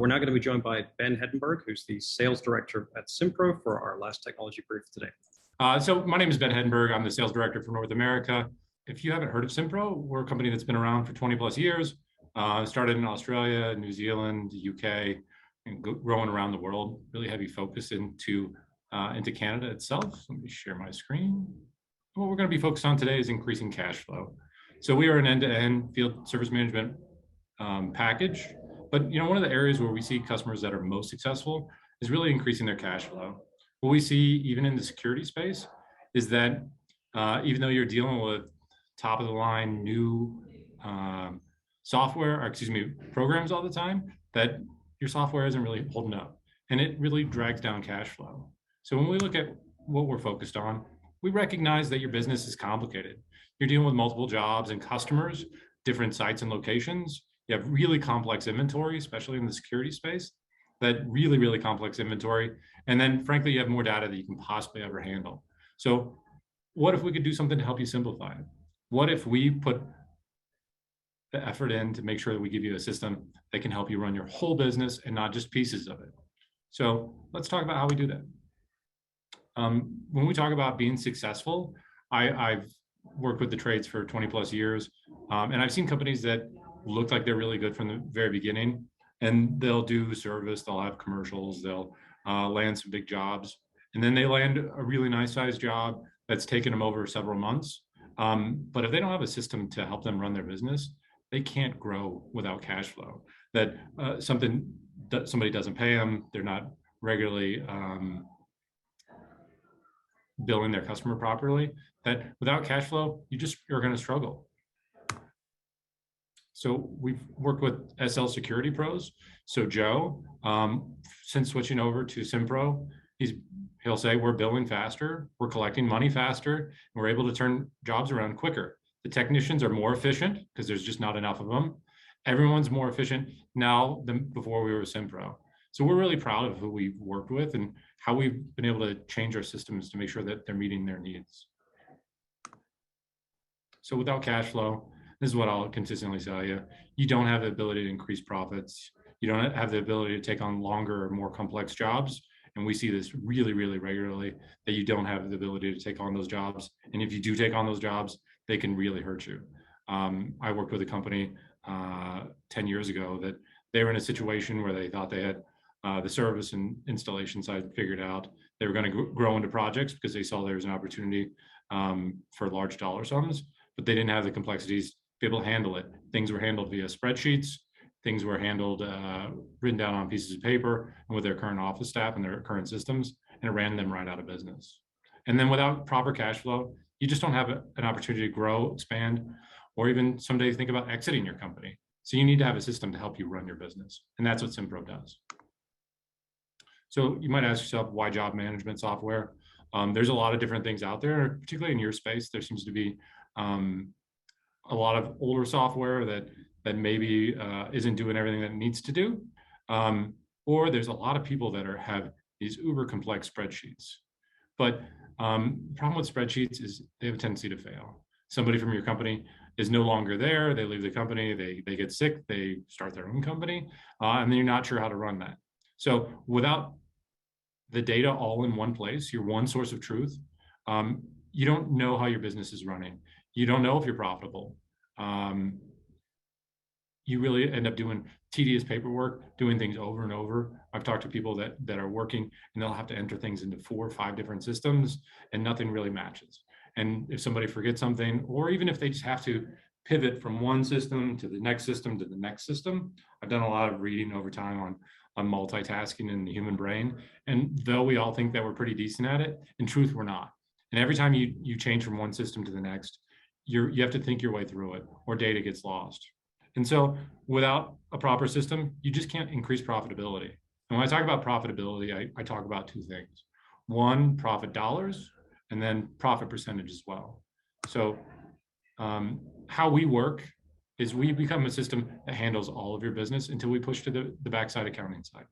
We're now going to be joined by Ben Hedenberg, who's the sales director at Simpro for our last technology brief today. So my name is Ben Hedenberg. I'm the sales director for North America. If you haven't heard of Simpro, we're a company that's been around for 20 plus years. Started in Australia, New Zealand, the UK, and growing around the world. Really heavy focus into Canada itself. Let me share my screen. What we're going to be focused on today is increasing cash flow. So we are an end-to-end field service management package. But one of the areas where we see customers that are most successful is really increasing their cash flow. What we see even in the security space is that even though you're dealing with top of the line new programs all the time, that your software isn't really holding up, and it really drags down cash flow. So when we look at what we're focused on, we recognize that your business is complicated. You're dealing with multiple jobs and customers, different sites and locations. You have really complex inventory, especially in the security space, that really, really complex inventory. And then frankly, you have more data that you can possibly ever handle. So what if we could do something to help you simplify it? What if we put the effort in to make sure that we give you a system that can help you run your whole business and not just pieces of it? So let's talk about how we do that. When we talk about being successful, I've worked with the trades for 20 plus years, and I've seen companies that look like they're really good from the very beginning, and they'll do service, they'll have commercials, they'll land some big jobs, and then they land a really nice sized job that's taken them over several months. But if they don't have a system to help them run their business, they can't grow without cash flow. That somebody doesn't pay them, they're not regularly billing their customer properly, that without cash flow, you're going to struggle. So we've worked with SL Security Pros. So Joe, since switching over to Simpro, he'll say we're billing faster, we're collecting money faster, and we're able to turn jobs around quicker. The technicians are more efficient because there's just not enough of them. Everyone's more efficient now than before we were with Simpro. So we're really proud of who we've worked with and how we've been able to change our systems to make sure that they're meeting their needs. So without cash flow, this is what I'll consistently tell you. You don't have the ability to increase profits. You don't have the ability to take on longer or more complex jobs. And we see this really, really regularly, that you don't have the ability to take on those jobs. And if you do take on those jobs, they can really hurt you. I worked with a company 10 years ago that they were in a situation where they thought they had the service and installation side figured out. They were going to grow into projects because they saw there was an opportunity for large dollar sums, but they didn't have the complexities to be able to handle it. Things were handled via spreadsheets. Things were handled, written down on pieces of paper and with their current office staff and their current systems, and it ran them right out of business. And then without proper cash flow, you just don't have an opportunity to grow, expand, or even someday think about exiting your company. So you need to have a system to help you run your business. And that's what Simpro does. So you might ask yourself, why job management software? There's a lot of different things out there, particularly in your space. There seems to be a lot of older software that maybe isn't doing everything that it needs to do. Or there's a lot of people that have these uber complex spreadsheets. But the problem with spreadsheets is they have a tendency to fail. Somebody from your company is no longer there, they leave the company, they get sick, they start their own company, and then you're not sure how to run that. So without the data all in one place, your one source of truth, you don't know how your business is running. You don't know if you're profitable. You really end up doing tedious paperwork, doing things over and over. I've talked to people that are working and they'll have to enter things into 4 or 5 different systems and nothing really matches. And if somebody forgets something, or even if they just have to pivot from one system to the next system to the next system, I've done a lot of reading over time on multitasking in the human brain. And though we all think that we're pretty decent at it, in truth, we're not. And every time you change from one system to the next, you have to think your way through it, or data gets lost. And so without a proper system, you just can't increase profitability. And when I talk about profitability, I talk about 2 things. One, profit dollars, and then profit percentage as well. So how we work is we become a system that handles all of your business until we push to the backside accounting side.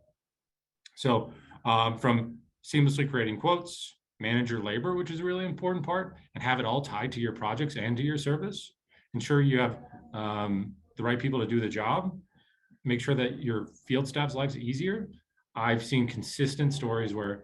So from seamlessly creating quotes, manage your labor, which is a really important part, and have it all tied to your projects and to your service. Ensure you have the right people to do the job. make sure that your field staff's life's easier. I've seen consistent stories where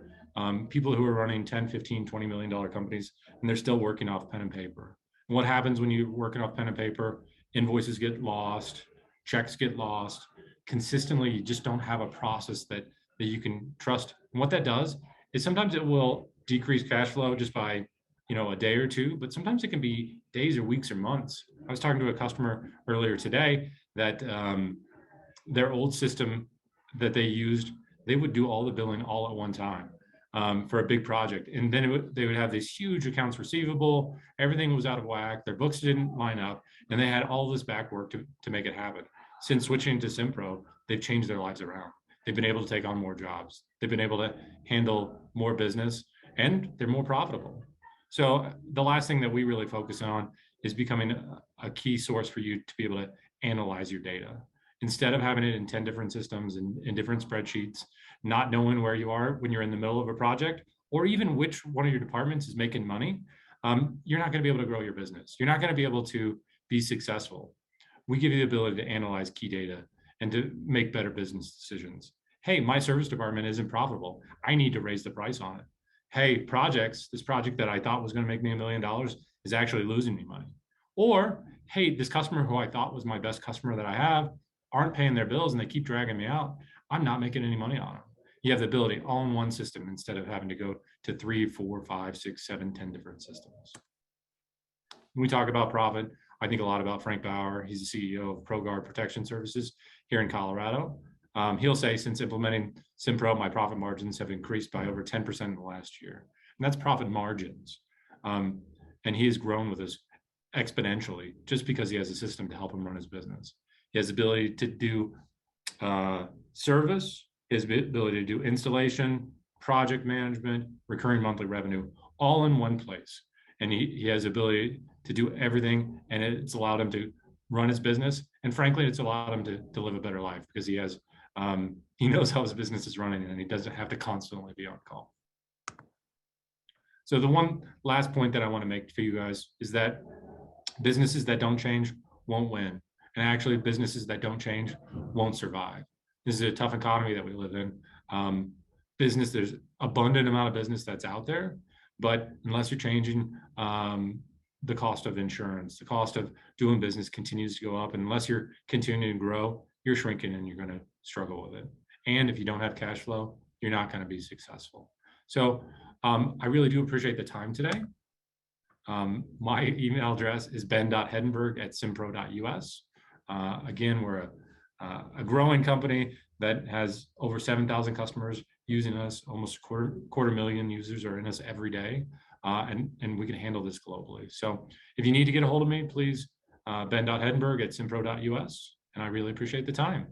people who are running 10, 15, $20 million companies, and they're still working off pen and paper. And what happens when you're working off pen and paper? Invoices get lost, checks get lost. Consistently, you just don't have a process that you can trust. And what that does is sometimes it will decrease cash flow just by a day or two, but sometimes it can be days or weeks or months. I was talking to a customer earlier today that their old system that they used, they would do all the billing all at one time for a big project. And then they would have this huge accounts receivable. Everything was out of whack. Their books didn't line up. And they had all this back work to make it happen. Since switching to Simpro, they've changed their lives around. They've been able to take on more jobs. They've been able to handle more business, and they're more profitable. So the last thing that we really focus on is becoming a key source for you to be able to analyze your data. Instead of having it in 10 different systems and in different spreadsheets, not knowing where you are when you're in the middle of a project, or even which one of your departments is making money, you're not going to be able to grow your business. You're not going to be able to be successful. We give you the ability to analyze key data and to make better business decisions. Hey, my service department isn't profitable. I need to raise the price on it. Hey, projects, this project that I thought was going to make me $1 million is actually losing me money. Or, hey, this customer who I thought was my best customer that I have aren't paying their bills and they keep dragging me out. I'm not making any money on them. You have the ability all in one system instead of having to go to 3, 4, 5, 6, 7, 10 different systems. When we talk about profit, I think a lot about Frank Bauer. He's the CEO of ProGuard Protection Services here in Colorado. He'll say, since implementing Simpro, my profit margins have increased by over 10% in the last year. And that's profit margins. And he has grown with us exponentially just because he has a system to help him run his business. He has the ability to do service, his ability to do installation, project management, recurring monthly revenue, all in one place. And he has the ability to do everything, and it's allowed him to run his business. And frankly, it's allowed him to live a better life because he knows how his business is running and he doesn't have to constantly be on call. So the one last point that I want to make for you guys is that businesses that don't change won't win. And actually businesses that don't change won't survive. This is a tough economy that we live in. There's abundant amount of business that's out there, but unless you're changing, the cost of insurance, the cost of doing business continues to go up. And unless you're continuing to grow, you're shrinking and you're going to struggle with it. And if you don't have cash flow, you're not going to be successful. So I really do appreciate the time today. My email address is ben.hedenberg@simpro.us. Again, we're a growing company that has over 7,000 customers using us. Almost quarter million users are in us every day. And we can handle this globally. So if you need to get a hold of me, please, ben.hedenberg@simpro.us. And I really appreciate the time.